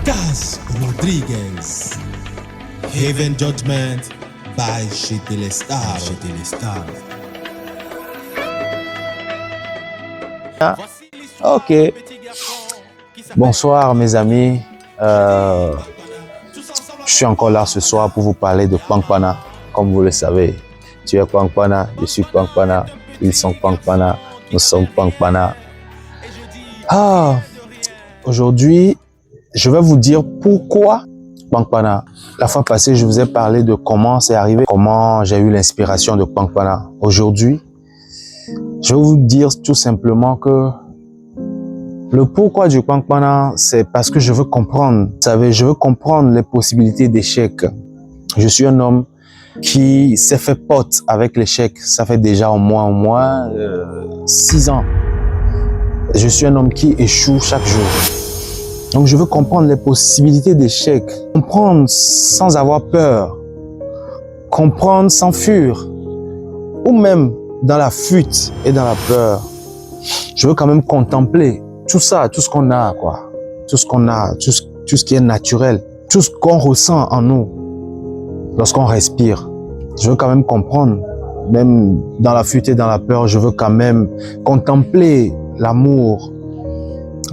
Kaz Rodriguez. Heaven Judgment by J'étais les stars. J'étais les stars. Ok. Bonsoir mes amis. Je suis encore là ce soir pour vous parler de Kpankpana. Comme vous le savez, tu es Kpankpana, je suis Kpankpana, ils sont Kpankpana, nous sommes Kpankpana. Aujourd'hui, je vais vous dire pourquoi Kpankpana. La fois passée, je vous ai parlé de comment c'est arrivé, comment j'ai eu l'inspiration de Kpankpana. Aujourd'hui, je vais vous dire tout simplement que le pourquoi du Kpankpana, c'est parce que je veux comprendre. Vous savez, je veux comprendre les possibilités d'échec. Je suis un homme qui s'est fait pote avec l'échec. Ça fait déjà au moins 6 ans. Je suis un homme qui échoue chaque jour. Donc, je veux comprendre les possibilités d'échec. Comprendre sans avoir peur. Comprendre sans fuir. Ou même dans la fuite et dans la peur. Je veux quand même contempler tout ça, tout ce qu'on a, quoi. Tout ce qu'on a, tout ce qui est naturel. Tout ce qu'on ressent en nous lorsqu'on respire. Je veux quand même comprendre, même dans la fuite et dans la peur, je veux quand même contempler l'amour,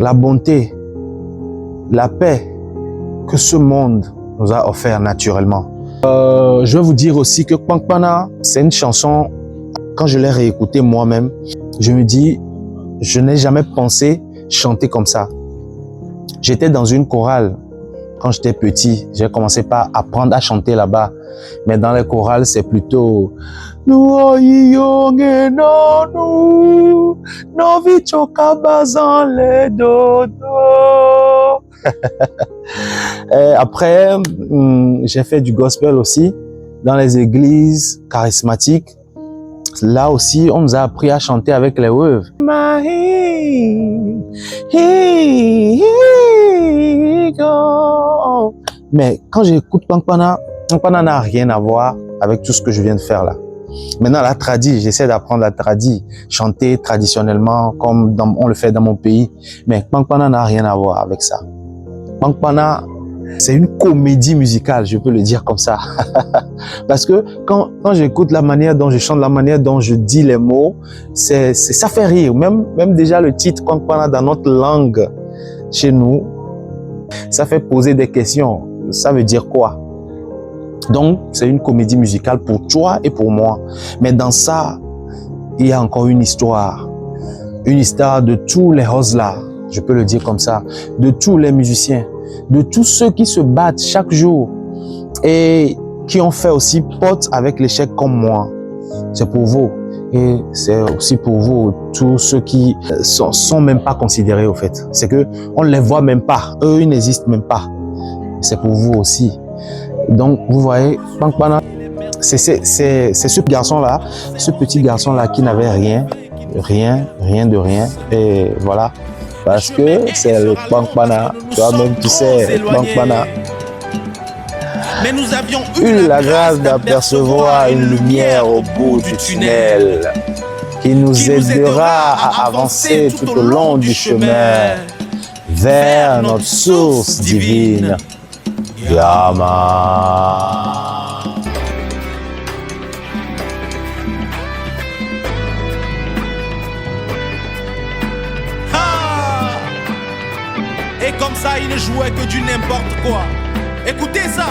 la bonté, la paix que ce monde nous a offert naturellement. Je veux vous dire aussi que Kpankpana, c'est une chanson, quand je l'ai réécoutée moi-même, je me dis, je n'ai jamais pensé chanter comme ça. J'étais dans une chorale quand j'étais petit. J'ai commencé par apprendre à chanter là-bas. Mais dans les chorales, c'est plutôt Et après, j'ai fait du gospel aussi dans les églises charismatiques. Là aussi, on nous a appris à chanter avec les veuves. Mais quand j'écoute Kpankpana, Kpankpana n'a rien à voir avec tout ce que je viens de faire là. Maintenant, la tradi, j'essaie d'apprendre la tradi, chanter traditionnellement comme on le fait dans mon pays. Mais Kpankpana n'a rien à voir avec ça. Kpankpana, c'est une comédie musicale, je peux le dire comme ça. Parce que quand j'écoute la manière dont je chante, la manière dont je dis les mots, ça fait rire. Même déjà le titre Kpankpana dans notre langue, chez nous, ça fait poser des questions. Ça veut dire quoi? Donc, c'est une comédie musicale pour toi et pour moi. Mais dans ça, il y a encore une histoire. Une histoire de tous les hustlers, je peux le dire comme ça, de tous les musiciens, de tous ceux qui se battent chaque jour et qui ont fait aussi pote avec l'échec comme moi. C'est pour vous. Et c'est aussi pour vous, tous ceux qui sont même pas considérés au fait. C'est que on ne les voit même pas. Eux, ils n'existent même pas. C'est pour vous aussi. Donc, vous voyez, Kpankpana, c'est ce garçon-là, ce petit garçon-là qui n'avait rien de rien. Et voilà. Parce que c'est le Kpankpana. Toi-même, tu sais, le Kpankpana. Mais nous avions eu la grâce d'apercevoir une lumière au bout du tunnel qui nous aidera à avancer tout au long du chemin vers notre source divine. Yama. Et comme ça, il ne jouait que du n'importe quoi. Écoutez ça.